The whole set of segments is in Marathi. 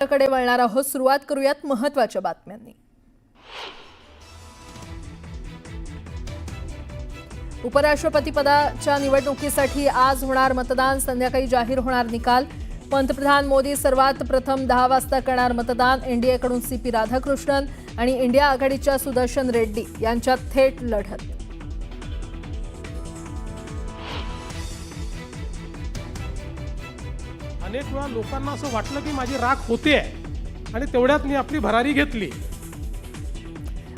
कडे वळणार आहोत। सुरुवात करूयात महत्त्वाच्या बातम्यांनी। उपराष्ट्रपती पदाच्या निवडणुकीसाठी आज होणार मतदान, संध्याकाळी जाहीर होणार निकाल। पंतप्रधान मोदी सर्वात प्रथम 10 वाजता करणार मतदान। एनडीएकडून सीपी राधाकृष्णन आणि इंडिया आघाडीच्या सुदर्शन रेड्डी यांच्यात थेट लढत। अनेक वेळा लोकांना असं वाटलं की माझी राख होते आणि तेवढ्यात मी आपली भरारी घेतली।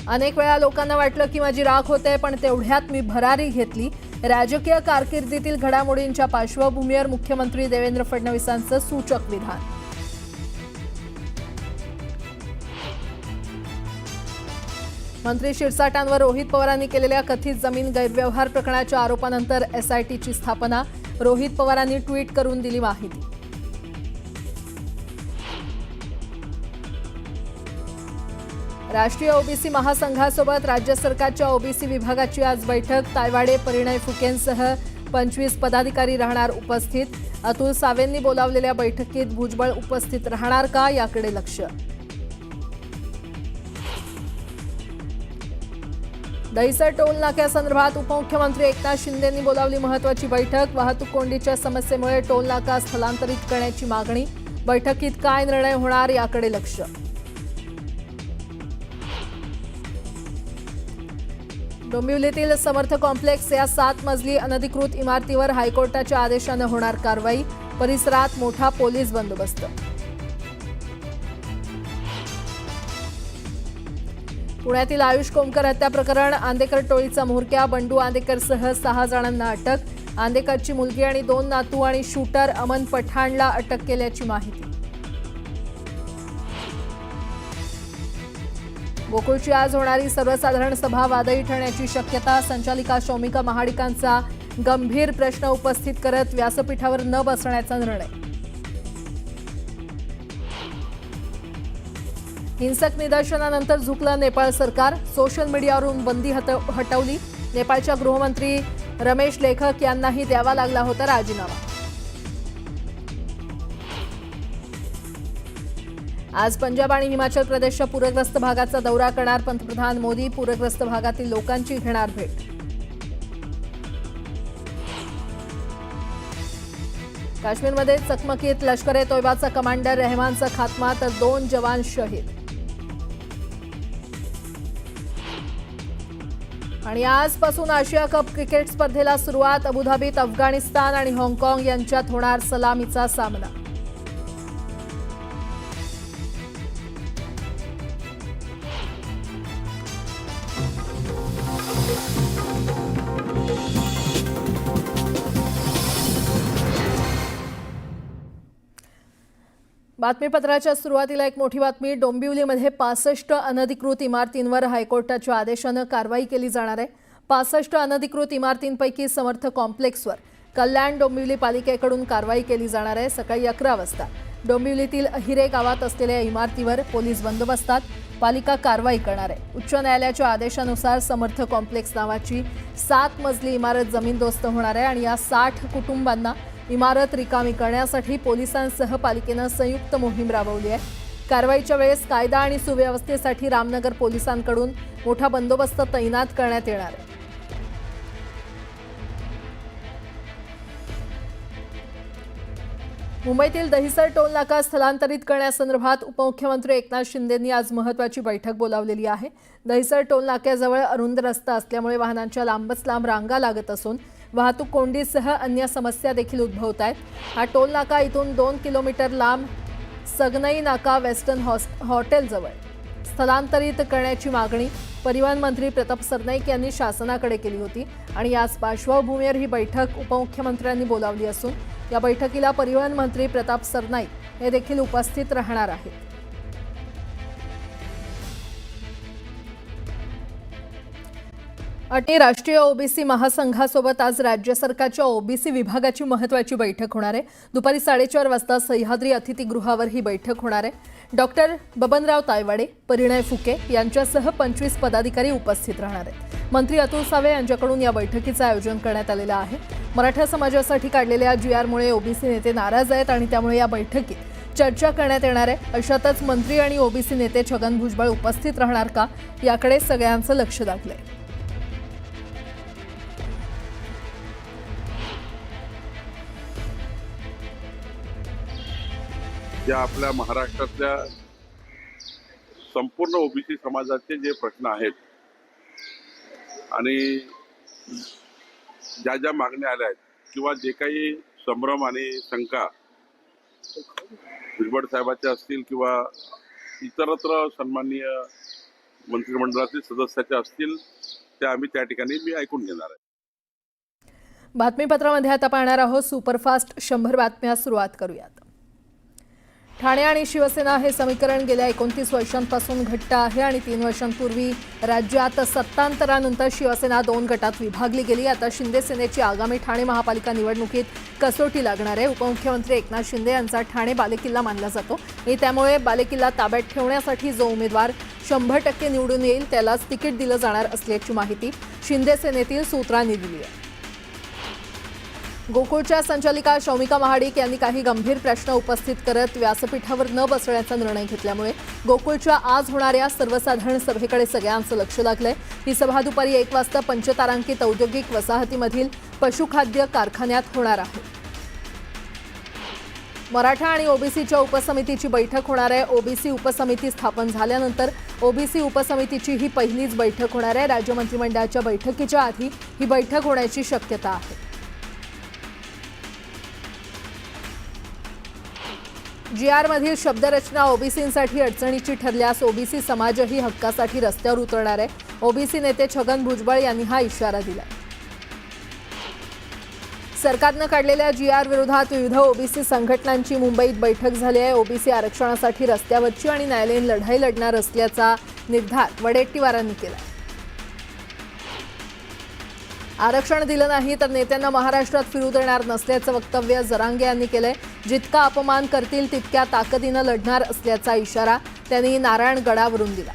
अनेक वेळा लोकांना वाटलं की माझी राख होते, पण तेवढ्यात मी भरारी घेतली। राजकीय कारकिर्दीतील घडामोडींच्या पार्श्वभूमीवर मुख्यमंत्री देवेंद्र फडणवीसांचं सूचक विधान। मंत्री शिरसाटांवर रोहित पवारांनी केलेल्या कथित जमीन गैरव्यवहार प्रकरणाच्या आरोपानंतर एसआयटीची स्थापना। रोहित पवारांनी ट्विट करून दिली माहिती। राष्ट्रीय ओबीसी महासंघासोबत राज्य सरकारच्या ओबीसी विभागाची आज बैठक। तायवाडे, परिणय फुकेंसह 25 पदाधिकारी राहणार उपस्थित। अतुल सावेंनी बोलावलेल्या बैठकीत भुजबळ उपस्थित राहणार का, याकडे लक्ष। दहिसर टोल नाक्यासंदर्भात उपमुख्यमंत्री एकनाथ शिंदेंनी बोलावली महत्त्वाची बैठक। वाहतूक कोंडीच्या समस्येमुळे टोल नाका स्थलांतरित करण्याची मागणी। बैठकीत काय निर्णय होणार, याकडे लक्ष। डोंबिवलीतील समर्थ कॉम्प्लेक्स या 7 मजली अनधिकृत इमारतीवर हायकोर्टाच्या आदेशानं होणार कारवाई। परिसरात मोठा पोलीस बंदोबस्त। पुण्यातील आयुष कोमकर हत्या प्रकरण, आंदेकर टोळीचा म्होरक्या बंडू आंदेकरसह 6 जणांना अटक। आंदेकरची मुलगी आणि 2 नातू आणि शूटर अमन पठाणला अटक केल्याची माहिती। गोकुळची आज होणारी सर्वसाधारण सभा वादळी ठरण्याची शक्यता। संचालिका शौमिका महाडिकांचा गंभीर प्रश्न उपस्थित करत व्यासपीठावर न बसण्याचा निर्णय। हिंसक निदर्शनानंतर झुकलं नेपाळ सरकार, सोशल मीडियावरून बंदी हटवली। नेपाळच्या गृहमंत्री रमेश लेखक यांनाही द्यावा लागला होता राजीनामा। आज पंजाब आणि हिमाचल प्रदेशच्या पूरग्रस्त भागाचा दौरा करणार पंतप्रधान मोदी। पूरग्रस्त भागातील लोकांची घेणार भेट। काश्मीरमध्ये चकमकीत लष्कर-ए-तोयबाचा कमांडर रहमानचा खात्मा, तर 2 जवान शहीद। आणि आजपासून आशिया कप क्रिकेट स्पर्धेला सुरुवात। अबुधाबीत अफगाणिस्तान आणि हाँगकाँग यांच्यात होणार सलामीचा सामना। बातमीपत्राच्या सुरुवातीला एक मोठी बातमी। डोंबिवलीमध्ये 65 अनधिकृत इमारतींवर हायकोर्टाच्या आदेशानं कारवाई केली जाणार आहे। 65 अनधिकृत इमारतींपैकी समर्थ कॉम्प्लेक्सवर कल्याण डोंबिवली पालिकेकडून कारवाई केली जाणार आहे। सकाळी 11 वाजता डोंबिवलीतील अहिरे गावात असलेल्या इमारतीवर पोलीस बंदोबस्तात पालिका कारवाई करणार आहे। उच्च न्यायालयाच्या आदेशानुसार समर्थ कॉम्प्लेक्स नावाची 7 मजली इमारत जमीनदोस्त होणार आहे आणि या 60 कुटुंबांना इमारत रिकामी करण्यासाठी पोलिसांसह पालिकेनं संयुक्त मोहीम राबवली आहे। कारवाईच्या वेळेस कायदा आणि सुव्यवस्थेसाठी रामनगर पोलिसांकडून मोठा बंदोबस्त तैनात करण्यात येणार आहे। मुंबईतील दहिसर टोल नाका स्थलांतरित करण्यासंदर्भात उपमुख्यमंत्री एकनाथ शिंदेंनी आज महत्त्वाची बैठक बोलावलेली आहे। दहिसर टोल नाक्याजवळ अरुंद रस्ता असल्यामुळे वाहनांच्या लांबच लांब रांगा लागत असून वाहतूक कोंडीसह अन्य समस्या देखील उद्भवत आहेत। हा टोल नाका इथून 2 किलोमीटर लांब सगनई नाका वेस्टर्न हॉटेलजवळ स्थलांतरित करण्याची मागणी परिवहन मंत्री प्रताप सरनाईक यांनी शासनाकडे केली होती आणि याच पार्श्वभूमीवर ही बैठक उपमुख्यमंत्र्यांनी बोलावली असून या बैठकीला परिवहन मंत्री प्रताप सरनाईक हे देखील उपस्थित राहणार आहेत। अटी राष्ट्रीय ओबीसी महासंघासोबत आज राज्य सरकारच्या ओबीसी विभागाची महत्त्वाची बैठक होणार आहे। दुपारी 4:30 वाजता सह्याद्री अतिथीगृहावर ही बैठक होणार आहे। डॉक्टर बबनराव तायवाडे, परिणय फुके यांच्यासह 25 पदाधिकारी उपस्थित राहणार आहेत। मंत्री अतुल सावे यांच्याकडून या बैठकीचं आयोजन करण्यात आलेलं आहे। मराठा समाजासाठी काढलेल्या जीआरमुळे ओबीसी नेते नाराज आहेत आणि त्यामुळे या बैठकीत चर्चा करण्यात येणार आहे। अशातच मंत्री आणि ओबीसी नेते छगन भुजबळ उपस्थित राहणार का, याकडे सगळ्यांचं लक्ष लागलंय। ज्या आपल्या महाराष्ट्रातल्या संपूर्ण ओबीसी समाजाचे जे प्रश्न आहेत आणि ज्या ज्या मागण्या आल्या आहेत किंवा जे काही संभ्रम आणि शंका भुजबळ साहेबांच्या असतील किंवा इतरत्र सन्माननीय मंत्रिमंडळातील सदस्याच्या असतील, त्या आम्ही त्या ठिकाणी मी ऐकून घेणार आहे। बातमीपत्रामध्ये आता पाहणार आहोत सुपरफास्ट 100 बातम्या। सुरुवात करूयात। ठाणे आणि शिवसेना हे समीकरण गेल्या 29 वर्षांपासून घट्ट आहे आणि 3 वर्षांपूर्वी राज्यात सत्तांतरानंतर शिवसेना 2 गटात विभागली गेली। आता शिंदे सेनेची आगामी ठाणे महापालिका निवडणुकीत कसोटी लागणार आहे। उपमुख्यमंत्री एकनाथ शिंदे यांचा ठाणे बालेकिल्ला मानला जातो आणि त्यामुळे बालेकिल्ला ताब्यात ठेवण्यासाठी जो उमेदवार 100% निवडून येईल त्यालाच तिकीट दिलं जाणार असल्याची माहिती शिंदे सेनेतील सूत्रांनी दिली आहे। गोकुळच्या संचालिका शौमिका महाडिक यांनी काही गंभीर प्रश्न उपस्थित करत व्यासपीठावर न बसण्याचा निर्णय घेतल्यामुळे गोकुळच्या आज होणाऱ्या सर्वसाधारण सभेकडे सगळ्यांचं लक्ष लागलंय। ही सभा दुपारी 1 वाजता पंचतारांकित औद्योगिक वसाहतीमधील पशुखाद्य कारखान्यात होणार आहे। मराठा आणि ओबीसीच्या उपसमितीची बैठक होणार आहे। ओबीसी उपसमिती स्थापन झाल्यानंतर ओबीसी उपसमितीची ही पहिलीच बैठक होणार आहे। राज्य मंत्रिमंडळाच्या बैठकीच्या आधी ही बैठक होण्याची शक्यता आहे। GR मधील शब्दरचना ओबीसींसाठी अडचणीची ठरल्यास ओबीसी समाजही हक्कासाठी रस्त्यावर उतरणार आहे। ओबीसी नेते छगन भुजबळ यांनी हा इशारा दिला। सरकारनं काढलेल्या GR विरोधात विविध ओबीसी संघटनांची मुंबईत बैठक झाली आहे। ओबीसी आरक्षणासाठी रस्त्यावरची आणि न्यायालयीन लढाई लढणार असल्याचा निर्धार वडेट्टीवारांनी केला। आरक्षण दिलं नाही तर नेत्यांना महाराष्ट्रात फिरू देणार नसल्याचं वक्तव्य जरांगे यांनी केलंय। जितका अपमान करतील तितक्या ताकदीनं लढणार असल्याचा इशारा त्यांनी नारायणगडावरून दिला।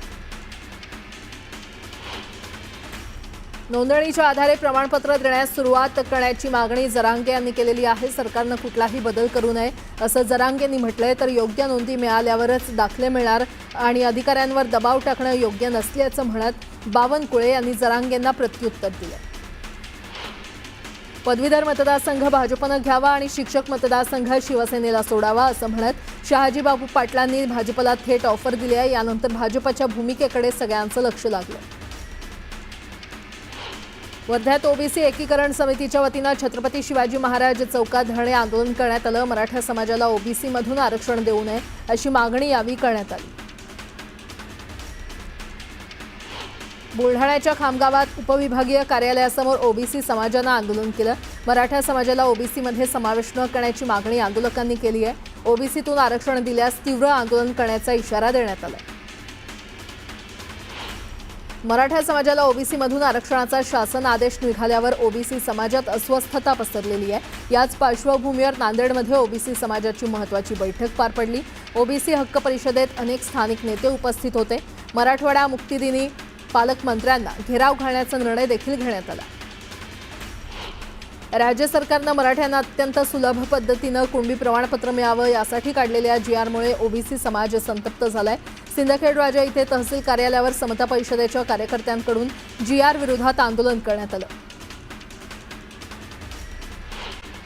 नोंदणीच्या आधारे प्रमाणपत्र देण्यास सुरुवात करण्याची मागणी जरांगे यांनी केलेली आहे। सरकारनं कुठलाही बदल करू नये असं जरांगेंनी म्हटलंय। तर योग्य नोंदी मिळाल्यावरच दाखले मिळणार आणि अधिकाऱ्यांवर दबाव टाकणं योग्य नसल्याचं म्हणत बावनकुळे यांनी जरांगेंना प्रत्युत्तर दिलं। पदवीधर मतदारसंघ भाजपनं घ्यावा आणि शिक्षक मतदारसंघ शिवसेनेला सोडावा असं म्हणत शहाजीबाबू पाटलांनी भाजपला थेट ऑफर दिली आहे। यानंतर भाजपच्या भूमिकेकडे सगळ्यांचं लक्ष लागलं। वर्ध्यात ओबीसी एकीकरण समितीच्या वतीनं छत्रपती शिवाजी महाराज चौकात धरणे आंदोलन करण्यात आलं। मराठा समाजाला ओबीसी मधून आरक्षण देऊ नये अशी मागणी यावेळी करण्यात आली। बुलढाण्याच्या खामगावात उपविभागीय कार्यालयासमोर ओबीसी समाजानं आंदोलन केलं। मराठा समाजाला ओबीसीमध्ये समावेश न करण्याची मागणी आंदोलकांनी केली आहे। ओबीसीतून आरक्षण दिल्यास तीव्र आंदोलन करण्याचा इशारा देण्यात आला। मराठा समाजाला ओबीसीमधून आरक्षणाचा शासन आदेश निघाल्यावर ओबीसी समाजात अस्वस्थता पसरलेली आहे। याच पार्श्वभूमीवर नांदेडमध्ये ओबीसी समाजाची महत्त्वाची बैठक पार पडली। ओबीसी हक्क परिषदेत अनेक स्थानिक नेते उपस्थित होते। मराठवाडा मुक्तीदिनी पालकमंत्र्यांना घेराव घालण्याचा निर्णय देखील घेण्यात आला। राज्य सरकारनं मराठ्यांना अत्यंत सुलभ पद्धतीनं कुणबी प्रमाणपत्र मिळावं यासाठी काढलेल्या GRमुळे ओबीसी समाज संतप्त झालाय। सिंदखेड राजा इथे तहसील कार्यालयावर समता परिषदेच्या कार्यकर्त्यांकडून GR विरोधात आंदोलन करण्यात आलं।